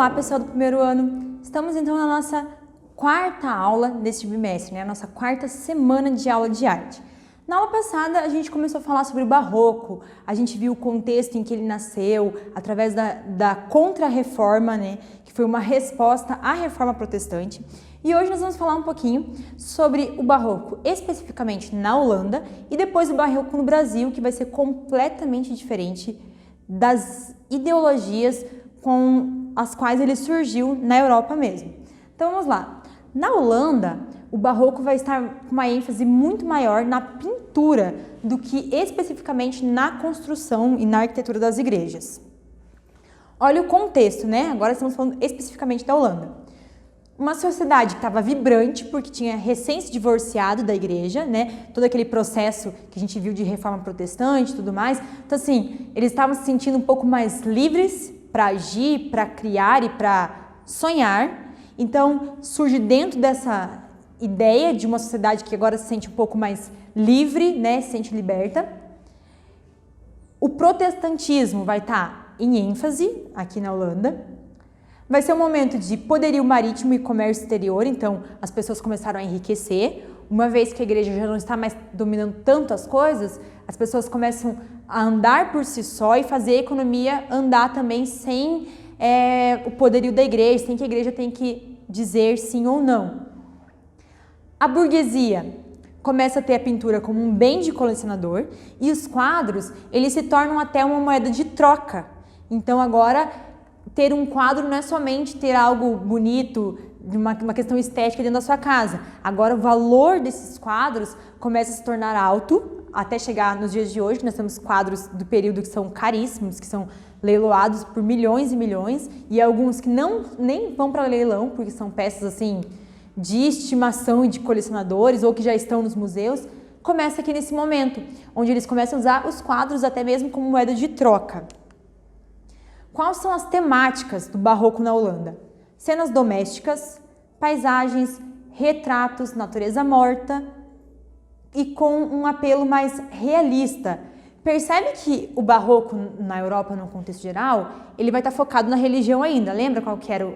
Olá, pessoal do primeiro ano! Estamos então na nossa quarta aula deste bimestre, a nossa quarta semana de aula de arte. Na aula passada, a gente começou a falar sobre o Barroco, a gente viu o contexto em que ele nasceu, através da Contra-Reforma, que foi uma resposta à Reforma Protestante. E hoje nós vamos falar um pouquinho sobre o Barroco, especificamente na Holanda, e depois o Barroco no Brasil, que vai ser completamente diferente das ideologias com as quais ele surgiu na Europa mesmo. Então vamos lá. Na Holanda, o Barroco vai estar com uma ênfase muito maior na pintura do que especificamente na construção e na arquitetura das igrejas. Olha o contexto, Agora estamos falando especificamente da Holanda. Uma sociedade que estava vibrante porque tinha recém se divorciado da igreja, Todo aquele processo que a gente viu de reforma protestante e tudo mais. Então assim, eles estavam se sentindo um pouco mais livres para agir, para criar e para sonhar. Então surge dentro dessa ideia de uma sociedade que agora se sente um pouco mais livre, se sente liberta. O protestantismo vai estar em ênfase aqui na Holanda. Vai ser um momento de poderio marítimo e comércio exterior, então as pessoas começaram a enriquecer. Uma vez que a igreja já não está mais dominando tanto as coisas, as pessoas começam a andar por si só e fazer a economia andar também sem o poderio da igreja, sem que a igreja tenha que dizer sim ou não. A burguesia começa a ter a pintura como um bem de colecionador e os quadros, eles se tornam até uma moeda de troca. Então agora ter um quadro não é somente ter algo bonito, uma questão estética dentro da sua casa. Agora o valor desses quadros começa a se tornar alto, até chegar nos dias de hoje. Nós temos quadros do período que são caríssimos, que são leiloados por milhões e milhões, e alguns que nem vão para leilão, porque são peças assim de estimação e de colecionadores, ou que já estão nos museus. Começa aqui nesse momento, onde eles começam a usar os quadros até mesmo como moeda de troca. Quais são as temáticas do Barroco na Holanda? Cenas domésticas, paisagens, retratos, natureza morta e com um apelo mais realista. Percebe que o Barroco na Europa, no contexto geral, ele vai estar focado na religião ainda. Lembra qual que era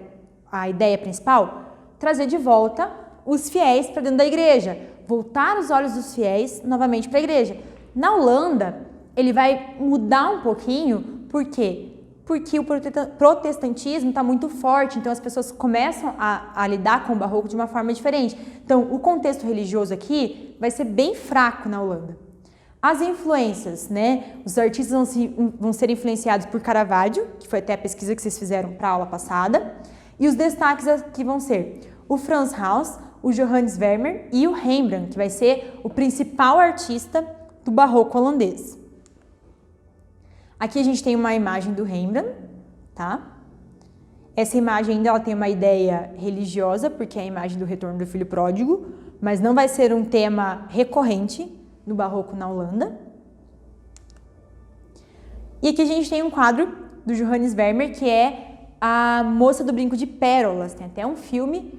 a ideia principal? Trazer de volta os fiéis para dentro da igreja, voltar os olhos dos fiéis novamente para a igreja. Na Holanda, ele vai mudar um pouquinho, por quê? Porque o protestantismo está muito forte, então as pessoas começam a lidar com o Barroco de uma forma diferente. Então, o contexto religioso aqui vai ser bem fraco na Holanda. As influências, Os artistas vão ser influenciados por Caravaggio, que foi até a pesquisa que vocês fizeram para a aula passada, e os destaques aqui vão ser o Frans Hals, o Johannes Vermeer e o Rembrandt, que vai ser o principal artista do Barroco holandês. Aqui a gente tem uma imagem do Rembrandt, Essa imagem ainda ela tem uma ideia religiosa, porque é a imagem do retorno do filho pródigo, mas não vai ser um tema recorrente no Barroco na Holanda. E aqui a gente tem um quadro do Johannes Vermeer, que é a Moça do Brinco de Pérolas. Tem até um filme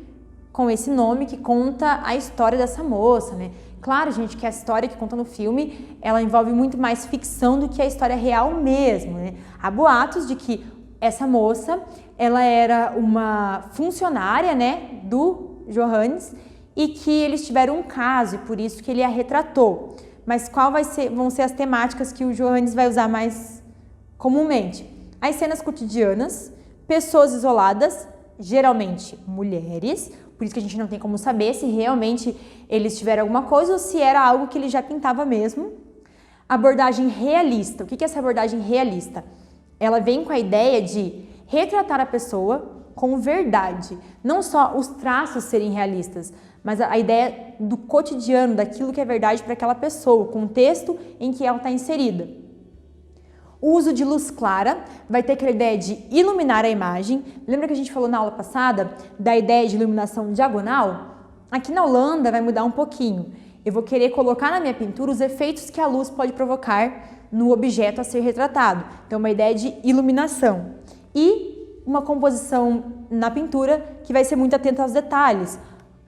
com esse nome que conta a história dessa moça, Claro, gente, que a história que conta no filme, ela envolve muito mais ficção do que a história real mesmo, Há boatos de que essa moça, ela era uma funcionária, do Johannes e que eles tiveram um caso e por isso que ele a retratou. Mas vão ser as temáticas que o Johannes vai usar mais comumente? As cenas cotidianas, pessoas isoladas, geralmente mulheres, por isso que a gente não tem como saber se realmente eles tiveram alguma coisa ou se era algo que ele já pintava mesmo. Abordagem realista. O que é essa abordagem realista? Ela vem com a ideia de retratar a pessoa com verdade. Não só os traços serem realistas, mas a ideia do cotidiano, daquilo que é verdade para aquela pessoa, o contexto em que ela está inserida. O uso de luz clara vai ter aquela ideia de iluminar a imagem. Lembra que a gente falou na aula passada da ideia de iluminação diagonal? Aqui na Holanda vai mudar um pouquinho. Eu vou querer colocar na minha pintura os efeitos que a luz pode provocar no objeto a ser retratado. Então, uma ideia de iluminação. E uma composição na pintura que vai ser muito atenta aos detalhes.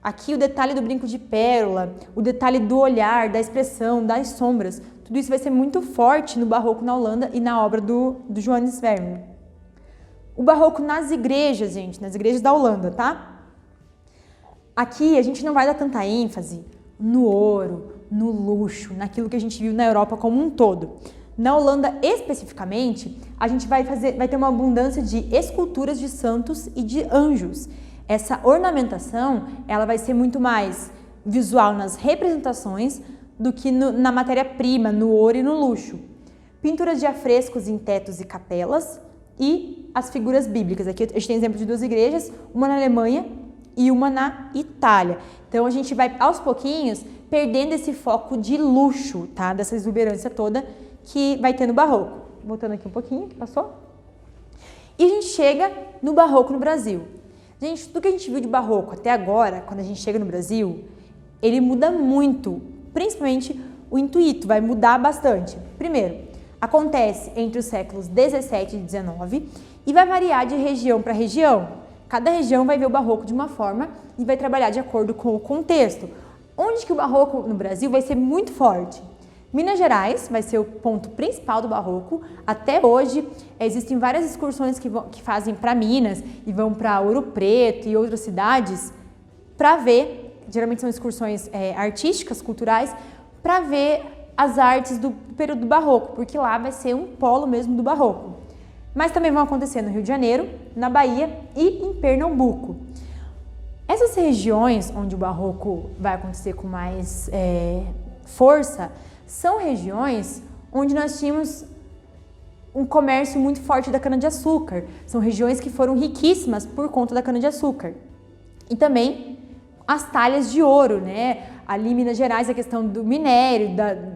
Aqui o detalhe do brinco de pérola, o detalhe do olhar, da expressão, das sombras. Tudo isso vai ser muito forte no Barroco na Holanda e na obra do Johannes Vermeer. O barroco nas igrejas, gente, nas igrejas da Holanda, tá? Aqui a gente não vai dar tanta ênfase no ouro, no luxo, naquilo que a gente viu na Europa como um todo. Na Holanda, especificamente, a gente vai ter uma abundância de esculturas de santos e de anjos. Essa ornamentação, ela vai ser muito mais visual nas representações do que na matéria-prima, no ouro e no luxo. Pinturas de afrescos em tetos e capelas e as figuras bíblicas. Aqui a gente tem exemplo de 2 igrejas, uma na Alemanha e uma na Itália. Então a gente vai aos pouquinhos perdendo esse foco de luxo, tá? Dessa exuberância toda que vai ter no barroco. Voltando aqui um pouquinho, passou? E a gente chega no barroco no Brasil. Gente, tudo que a gente viu de barroco até agora, quando a gente chega no Brasil, ele muda muito, principalmente o intuito, vai mudar bastante. Primeiro, acontece entre os séculos 17 e 19 e vai variar de região para região. Cada região vai ver o barroco de uma forma e vai trabalhar de acordo com o contexto. Onde que o barroco no Brasil vai ser muito forte? Minas Gerais vai ser o ponto principal do barroco. Até hoje, existem várias excursões que fazem para Minas e vão para Ouro Preto e outras cidades para ver, geralmente são excursões artísticas, culturais, para ver as artes do período do barroco, porque lá vai ser um polo mesmo do barroco. Mas também vão acontecer no Rio de Janeiro, na Bahia e em Pernambuco. Essas regiões onde o barroco vai acontecer com mais força são regiões onde nós tínhamos um comércio muito forte da cana-de-açúcar. São regiões que foram riquíssimas por conta da cana-de-açúcar. E também as talhas de ouro, né? Ali em Minas Gerais, a questão do minério,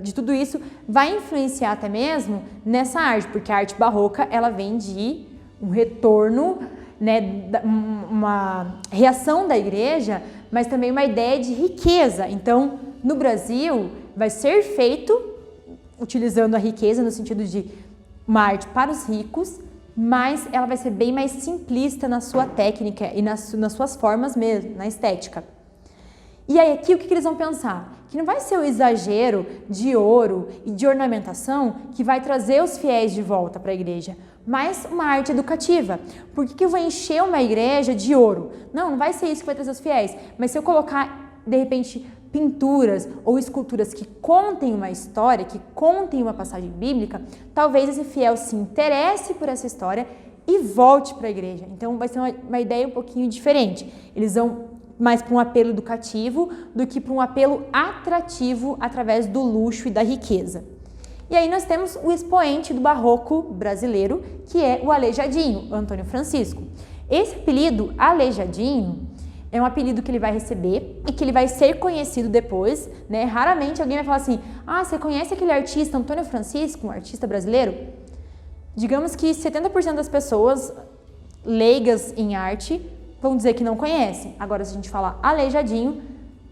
de tudo isso, vai influenciar até mesmo nessa arte, porque a arte barroca, ela vem de um retorno, né, uma reação da igreja, mas também uma ideia de riqueza. Então, no Brasil, vai ser feito utilizando a riqueza no sentido de uma arte para os ricos, mas ela vai ser bem mais simplista na sua técnica e nas suas formas mesmo, na estética. E aí aqui o que eles vão pensar? Que não vai ser o exagero de ouro e de ornamentação que vai trazer os fiéis de volta para a igreja, mas uma arte educativa. Por que eu vou encher uma igreja de ouro? Não vai ser isso que vai trazer os fiéis, mas se eu colocar, de repente, pinturas ou esculturas que contem uma história, que contem uma passagem bíblica, talvez esse fiel se interesse por essa história e volte para a igreja. Então vai ser uma ideia um pouquinho diferente. Eles vão mais para um apelo educativo do que para um apelo atrativo através do luxo e da riqueza. E aí nós temos o expoente do barroco brasileiro, que é o Aleijadinho, Antônio Francisco. Esse apelido, Aleijadinho, é um apelido que ele vai receber e que ele vai ser conhecido depois, né? Raramente alguém vai falar assim, você conhece aquele artista Antônio Francisco, um artista brasileiro? Digamos que 70% das pessoas leigas em arte vão dizer que não conhecem. Agora, se a gente falar Aleijadinho,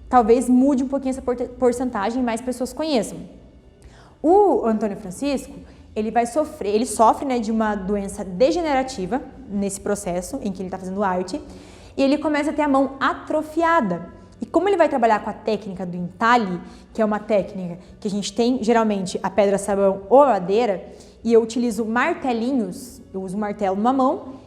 talvez mude um pouquinho essa porcentagem e mais pessoas conheçam. O Antônio Francisco, ele sofre, né, de uma doença degenerativa nesse processo em que ele está fazendo arte, e ele começa a ter a mão atrofiada. E como ele vai trabalhar com a técnica do entalhe, que é uma técnica que a gente tem geralmente a pedra, sabão ou a madeira, e eu utilizo martelinhos, eu uso martelo numa mão,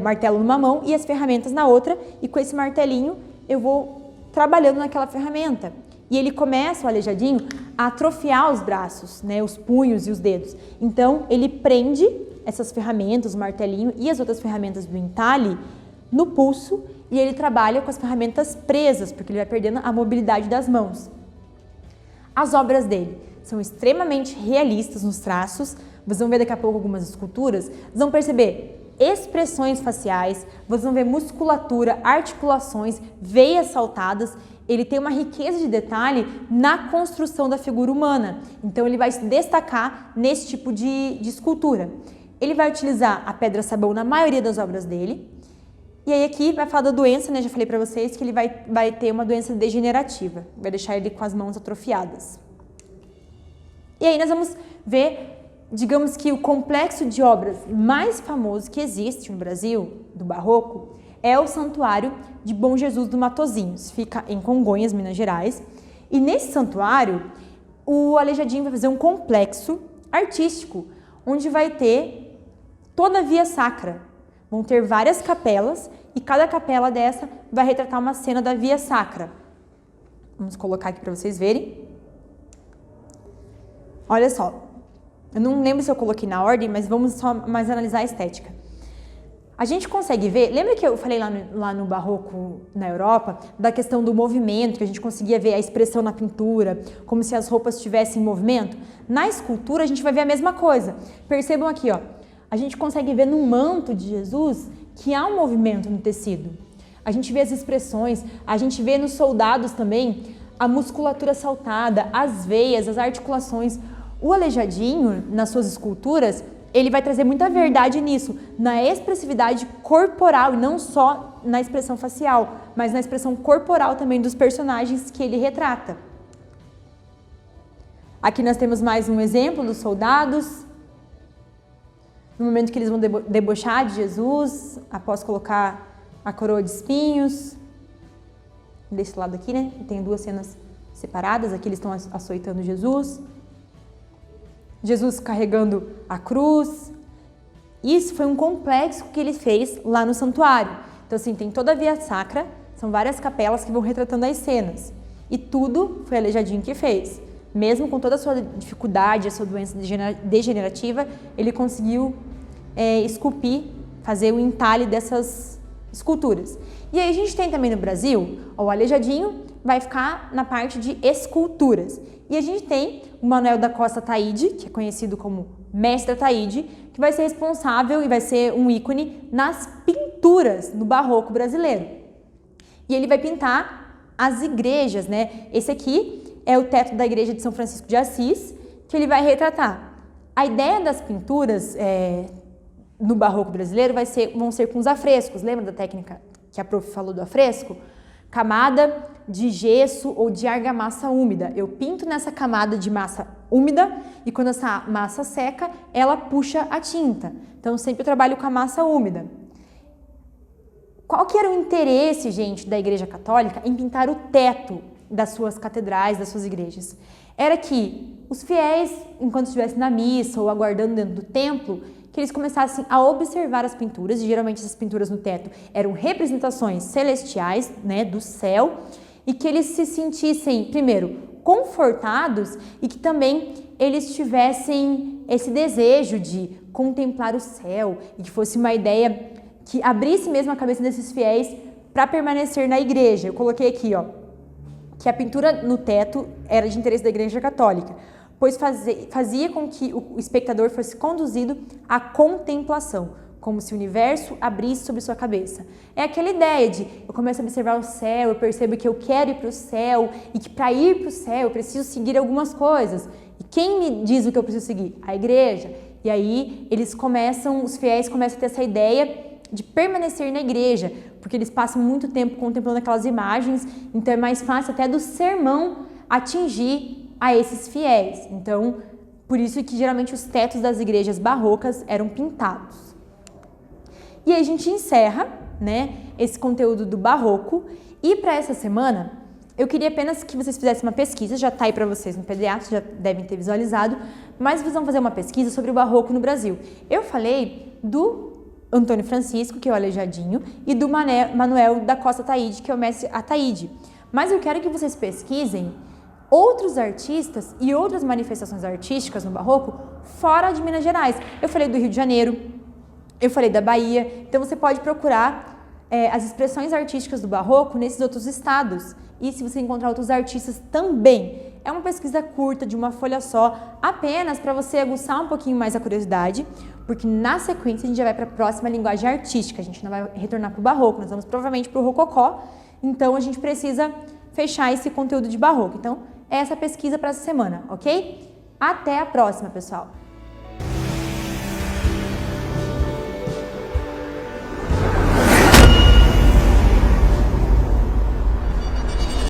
martelo numa mão e as ferramentas na outra, e com esse martelinho eu vou trabalhando naquela ferramenta. E ele começa, o Aleijadinho, a atrofiar os braços, né, os punhos e os dedos. Então ele prende essas ferramentas, o martelinho e as outras ferramentas do entalhe no pulso, e ele trabalha com as ferramentas presas, porque ele vai perdendo a mobilidade das mãos. As obras dele são extremamente realistas nos traços. Vocês vão ver daqui a pouco algumas esculturas, vocês vão perceber expressões faciais, vocês vão ver musculatura, articulações, veias saltadas. Ele tem uma riqueza de detalhe na construção da figura humana, então ele vai se destacar nesse tipo de escultura. Ele vai utilizar a pedra-sabão na maioria das obras dele. E aí aqui vai falar da doença, né? Já falei para vocês que ele vai ter uma doença degenerativa, vai deixar ele com as mãos atrofiadas. E aí nós vamos ver, digamos que o complexo de obras mais famoso que existe no Brasil, do barroco, é o Santuário de Bom Jesus do Matozinhos, fica em Congonhas, Minas Gerais. E nesse santuário, o Aleijadinho vai fazer um complexo artístico, onde vai ter toda a via sacra, Vão ter várias capelas e cada capela dessa vai retratar uma cena da Via Sacra. Vamos colocar aqui para vocês verem. Olha só, eu não lembro se eu coloquei na ordem, mas vamos só mais analisar a estética. A gente consegue ver, lembra que eu falei lá no Barroco na Europa, da questão do movimento, que a gente conseguia ver a expressão na pintura, como se as roupas tivessem movimento? Na escultura a gente vai ver a mesma coisa. Percebam aqui, ó, a gente consegue ver no manto de Jesus que há um movimento no tecido. A gente vê as expressões, a gente vê nos soldados também a musculatura saltada, as veias, as articulações. O Aleijadinho, nas suas esculturas, ele vai trazer muita verdade nisso, na expressividade corporal e não só na expressão facial, mas na expressão corporal também dos personagens que ele retrata. Aqui nós temos mais um exemplo dos soldados, no momento que eles vão debochar de Jesus, após colocar a coroa de espinhos. Desse lado aqui, né? Tem duas cenas separadas, aqui eles estão açoitando Jesus. Jesus carregando a cruz. Isso foi um complexo que ele fez lá no santuário. Então, assim, tem toda a Via Sacra, são várias capelas que vão retratando as cenas. E tudo foi Aleijadinho que fez. Mesmo com toda a sua dificuldade, a sua doença degenerativa, ele conseguiu esculpir, fazer o entalhe dessas esculturas. E aí a gente tem também no Brasil, o Aleijadinho vai ficar na parte de esculturas. E a gente tem o Manuel da Costa Ataíde, que é conhecido como Mestre Ataíde, que vai ser responsável e vai ser um ícone nas pinturas no Barroco brasileiro. E ele vai pintar as igrejas, né? Esse aqui é o teto da igreja de São Francisco de Assis, que ele vai retratar. A ideia das pinturas no Barroco brasileiro vão ser com os afrescos. Lembra da técnica que a prof falou do afresco? Camada de gesso ou de argamassa úmida. Eu pinto nessa camada de massa úmida e quando essa massa seca, ela puxa a tinta. Então, sempre eu trabalho com a massa úmida. Qual que era o interesse, gente, da Igreja Católica em pintar o teto das suas catedrais, das suas igrejas? Era que os fiéis, enquanto estivessem na missa ou aguardando dentro do templo, que eles começassem a observar as pinturas, e geralmente essas pinturas no teto eram representações celestiais, né, do céu, e que eles se sentissem, primeiro, confortados e que também eles tivessem esse desejo de contemplar o céu e que fosse uma ideia que abrisse mesmo a cabeça desses fiéis para permanecer na igreja. Eu coloquei aqui, ó, que a pintura no teto era de interesse da Igreja Católica, pois fazia com que o espectador fosse conduzido à contemplação, como se o universo abrisse sobre sua cabeça. É aquela ideia de eu começo a observar o céu, eu percebo que eu quero ir para o céu e que para ir para o céu eu preciso seguir algumas coisas. E quem me diz o que eu preciso seguir? A igreja. E aí os fiéis começam a ter essa ideia de permanecer na igreja, porque eles passam muito tempo contemplando aquelas imagens, então é mais fácil até do sermão atingir a esses fiéis. Então, por isso que geralmente os tetos das igrejas barrocas eram pintados. E aí a gente encerra, né, esse conteúdo do Barroco, e para essa semana eu queria apenas que vocês fizessem uma pesquisa, já está aí para vocês no PDF, já devem ter visualizado, mas vocês vão fazer uma pesquisa sobre o Barroco no Brasil. Eu falei do Antônio Francisco, que é o Aleijadinho, e do Manuel da Costa Ataíde, que é o Mestre Ataíde. Mas eu quero que vocês pesquisem outros artistas e outras manifestações artísticas no Barroco fora de Minas Gerais. Eu falei do Rio de Janeiro, eu falei da Bahia, então você pode procurar as expressões artísticas do Barroco nesses outros estados. E se você encontrar outros artistas também. É uma pesquisa curta, de uma folha só, apenas para você aguçar um pouquinho mais a curiosidade, porque na sequência a gente já vai para a próxima linguagem artística, a gente não vai retornar para o Barroco, nós vamos provavelmente para o Rococó, então a gente precisa fechar esse conteúdo de Barroco. Então, é essa pesquisa para essa semana, ok? Até a próxima, pessoal!